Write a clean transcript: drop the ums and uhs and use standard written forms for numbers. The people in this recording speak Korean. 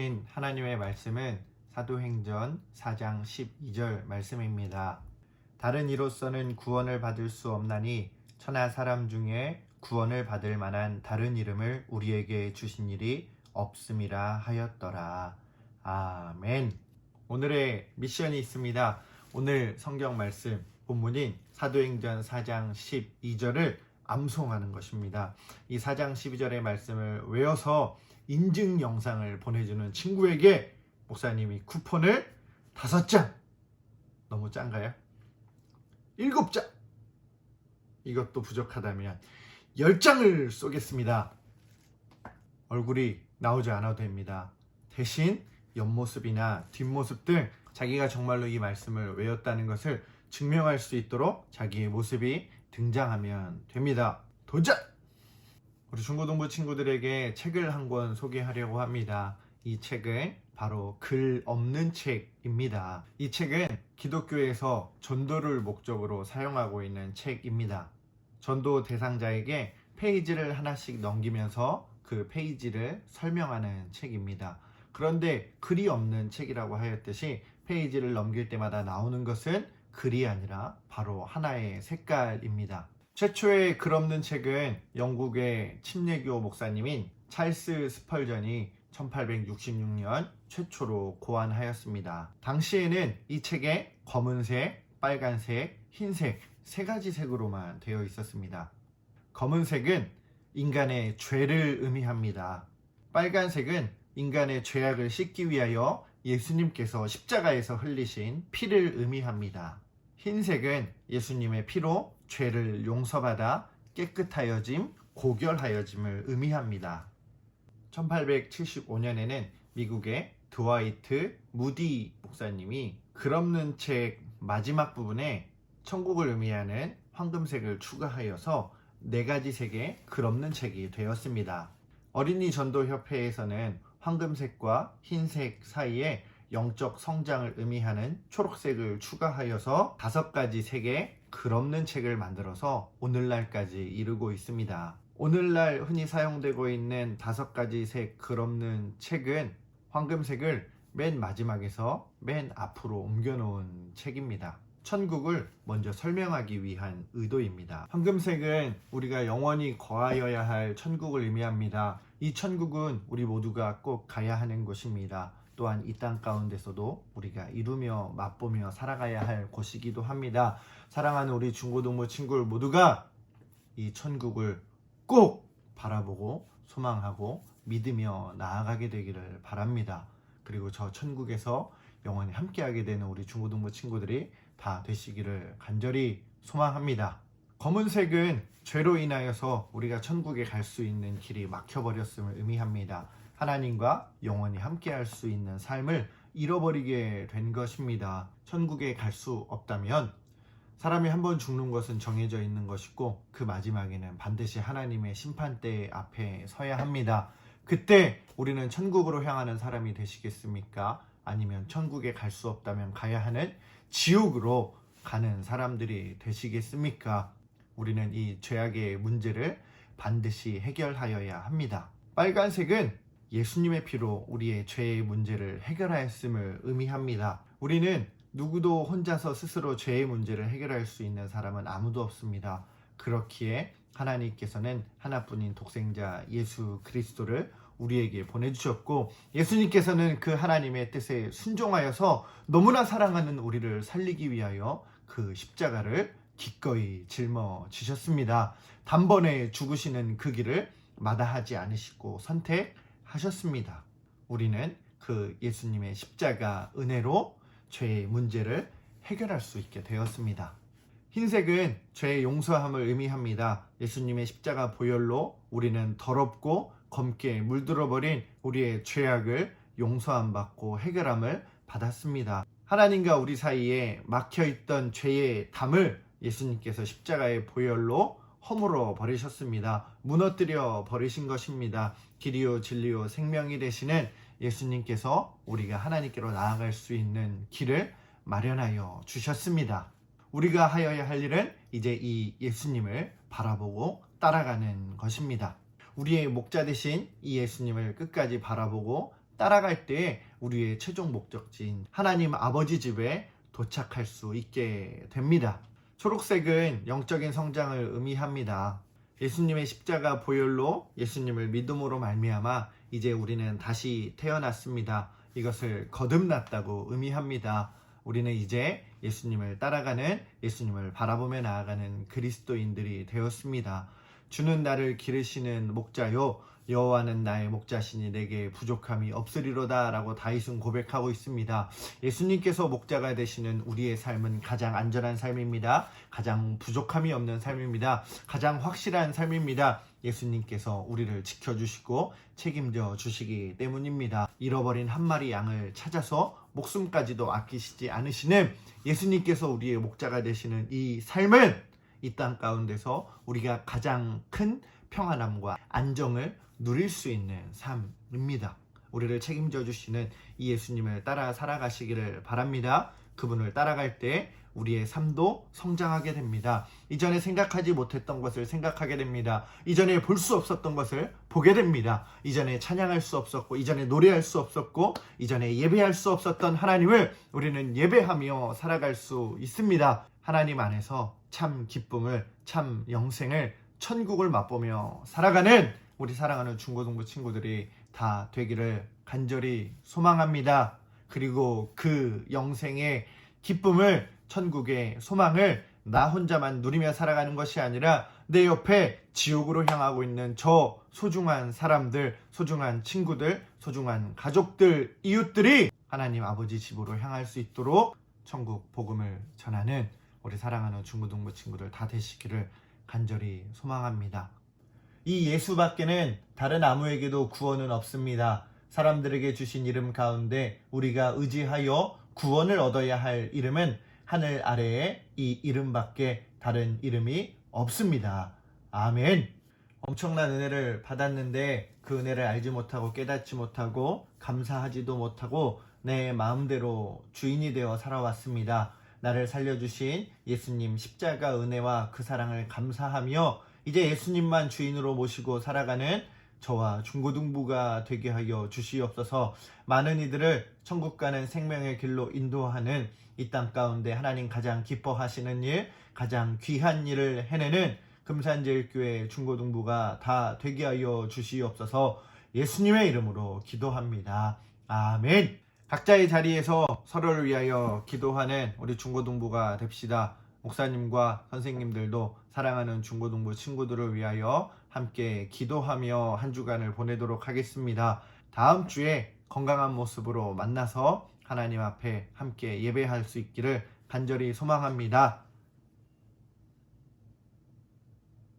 주신 하나님의 말씀은 사도행전 4장 12절 말씀입니다. 다른 이로서는 구원을 받을 수 없나니 천하 사람 중에 구원을 받을 만한 다른 이름을 우리에게 주신 일이 없음이라 하였더라. 아멘. 오늘의 미션이 있습니다. 오늘 성경 말씀 본문인 사도행전 4장 12절을 암송하는 것입니다. 이 4장 12절의 말씀을 외워서 인증 영상을 보내주는 친구에게 목사님이 쿠폰을 5장, 너무 짠가요? 7장, 이것도 부족하다면 10장을 쏘겠습니다. 얼굴이 나오지 않아도 됩니다. 대신 옆모습이나 뒷모습 등 자기가 정말로 이 말씀을 외웠다는 것을 증명할 수 있도록 자기의 모습이 등장하면 됩니다. 도전! 우리 중고등부 친구들에게 책을 한 권 소개하려고 합니다. 이 책은 바로 글 없는 책입니다. 이 책은 기독교에서 전도를 목적으로 사용하고 있는 책입니다. 전도 대상자에게 페이지를 하나씩 넘기면서 그 페이지를 설명하는 책입니다. 그런데 글이 없는 책이라고 하였듯이 페이지를 넘길 때마다 나오는 것은 글이 아니라 바로 하나의 색깔입니다. 최초의 글 없는 책은 영국의 침례교 목사님인 찰스 스펄전이 1866년 최초로 고안하였습니다. 당시에는 이 책에 검은색, 빨간색, 흰색 3가지 색으로만 되어 있었습니다. 검은색은 인간의 죄를 의미합니다. 빨간색은 인간의 죄악을 씻기 위하여 예수님께서 십자가에서 흘리신 피를 의미합니다. 흰색은 예수님의 피로 죄를 용서받아 깨끗하여짐, 고결하여짐을 의미합니다. 1875년에는 미국의 드와이트 무디 목사님이 글 없는 책 마지막 부분에 천국을 의미하는 황금색을 추가하여서 4가지 색의 글 없는 책이 되었습니다. 어린이 전도협회에서는 황금색과 흰색 사이에 영적 성장을 의미하는 초록색을 추가하여서 5가지 색의 글 없는 책을 만들어서 오늘날까지 이르고 있습니다. 오늘날 흔히 사용되고 있는 5가지 색 글 없는 책은 황금색을 맨 마지막에서 맨 앞으로 옮겨놓은 책입니다. 천국을 먼저 설명하기 위한 의도입니다. 황금색은 우리가 영원히 거하여야 할 천국을 의미합니다. 이 천국은 우리 모두가 꼭 가야 하는 곳입니다. 또한 이 땅 가운데서도 우리가 이루며 맛보며 살아가야 할 곳이기도 합니다. 사랑하는 우리 중고등부 친구 모두가 이 천국을 꼭 바라보고 소망하고 믿으며 나아가게 되기를 바랍니다. 그리고 저 천국에서 영원히 함께하게 되는 우리 중고등부 친구들이 다 되시기를 간절히 소망합니다. 검은색은 죄로 인하여서 우리가 천국에 갈 수 있는 길이 막혀버렸음을 의미합니다. 하나님과 영원히 함께할 수 있는 삶을 잃어버리게 된 것입니다. 천국에 갈 수 없다면 사람이 한번 죽는 것은 정해져 있는 것이고 그 마지막에는 반드시 하나님의 심판대 앞에 서야 합니다. 그때 우리는 천국으로 향하는 사람이 되시겠습니까? 아니면 천국에 갈 수 없다면 가야 하는 지옥으로 가는 사람들이 되시겠습니까? 우리는 이 죄악의 문제를 반드시 해결하여야 합니다. 빨간색은 예수님의 피로 우리의 죄의 문제를 해결하였음을 의미합니다. 우리는 누구도 혼자서 스스로 죄의 문제를 해결할 수 있는 사람은 아무도 없습니다. 그렇기에 하나님께서는 하나뿐인 독생자 예수 그리스도를 우리에게 보내주셨고, 예수님께서는 그 하나님의 뜻에 순종하여서 너무나 사랑하는 우리를 살리기 위하여 그 십자가를 기꺼이 짊어지셨습니다. 단번에 죽으시는 그 길을 마다하지 않으시고 선택하셨습니다. 우리는 그 예수님의 십자가 은혜로 죄의 문제를 해결할 수 있게 되었습니다. 흰색은 죄의 용서함을 의미합니다. 예수님의 십자가 보혈로 우리는 더럽고 검게 물들어버린 우리의 죄악을 용서함 받고 해결함을 받았습니다. 하나님과 우리 사이에 막혀있던 죄의 담을 예수님께서 십자가의 보혈로 허물어 버리셨습니다. 무너뜨려 버리신 것입니다. 길이요 진리요 생명이 되시는 예수님께서 우리가 하나님께로 나아갈 수 있는 길을 마련하여 주셨습니다. 우리가 하여야 할 일은 이제 이 예수님을 바라보고 따라가는 것입니다. 우리의 목자 되신 이 예수님을 끝까지 바라보고 따라갈 때 우리의 최종 목적지인 하나님 아버지 집에 도착할 수 있게 됩니다. 초록색은 영적인 성장을 의미합니다. 예수님의 십자가 보혈로 예수님을 믿음으로 말미암아 이제 우리는 다시 태어났습니다. 이것을 거듭났다고 의미합니다. 우리는 이제 예수님을 따라가는, 예수님을 바라보며 나아가는 그리스도인들이 되었습니다. 주는 나를 기르시는 목자요, 여호와는 나의 목자시니 내게 부족함이 없으리로다 라고 다윗은 고백하고 있습니다. 예수님께서 목자가 되시는 우리의 삶은 가장 안전한 삶입니다. 가장 부족함이 없는 삶입니다. 가장 확실한 삶입니다. 예수님께서 우리를 지켜주시고 책임져 주시기 때문입니다. 잃어버린 한 마리 양을 찾아서 목숨까지도 아끼시지 않으시는 예수님께서 우리의 목자가 되시는 이 삶은 이 땅 가운데서 우리가 가장 큰 평안함과 안정을 누릴 수 있는 삶입니다. 우리를 책임져 주시는 이 예수님을 따라 살아가시기를 바랍니다. 그분을 따라갈 때 우리의 삶도 성장하게 됩니다. 이전에 생각하지 못했던 것을 생각하게 됩니다. 이전에 볼 수 없었던 것을 보게 됩니다. 이전에 찬양할 수 없었고, 이전에 노래할 수 없었고, 이전에 예배할 수 없었던 하나님을 우리는 예배하며 살아갈 수 있습니다. 하나님 안에서 참 기쁨을, 참 영생을, 천국을 맛보며 살아가는 우리 사랑하는 중고등부 친구들이 다 되기를 간절히 소망합니다. 그리고 그 영생의 기쁨을, 천국의 소망을 나 혼자만 누리며 살아가는 것이 아니라 내 옆에 지옥으로 향하고 있는 저 소중한 사람들, 소중한 친구들, 소중한 가족들, 이웃들이 하나님 아버지 집으로 향할 수 있도록 천국 복음을 전하는 우리 사랑하는 중고등부 친구들 다 되시기를 간절히 소망합니다. 이 예수밖에는 다른 아무에게도 구원은 없습니다. 사람들에게 주신 이름 가운데 우리가 의지하여 구원을 얻어야 할 이름은 하늘 아래에 이 이름밖에 다른 이름이 없습니다. 아멘. 엄청난 은혜를 받았는데 그 은혜를 알지 못하고 깨닫지 못하고 감사하지도 못하고 내 마음대로 주인이 되어 살아왔습니다. 나를 살려주신 예수님 십자가 은혜와 그 사랑을 감사하며 이제 예수님만 주인으로 모시고 살아가는 저와 중고등부가 되게 하여 주시옵소서. 많은 이들을 천국 가는 생명의 길로 인도하는 이 땅 가운데 하나님 가장 기뻐하시는 일, 가장 귀한 일을 해내는 금산제일교회 중고등부가 다 되게 하여 주시옵소서. 예수님의 이름으로 기도합니다. 아멘. 각자의 자리에서 서로를 위하여 기도하는 우리 중고등부가 됩시다. 목사님과 선생님들도 사랑하는 중고등부 친구들을 위하여 함께 기도하며 한 주간을 보내도록 하겠습니다. 다음 주에 건강한 모습으로 만나서 하나님 앞에 함께 예배할 수 있기를 간절히 소망합니다.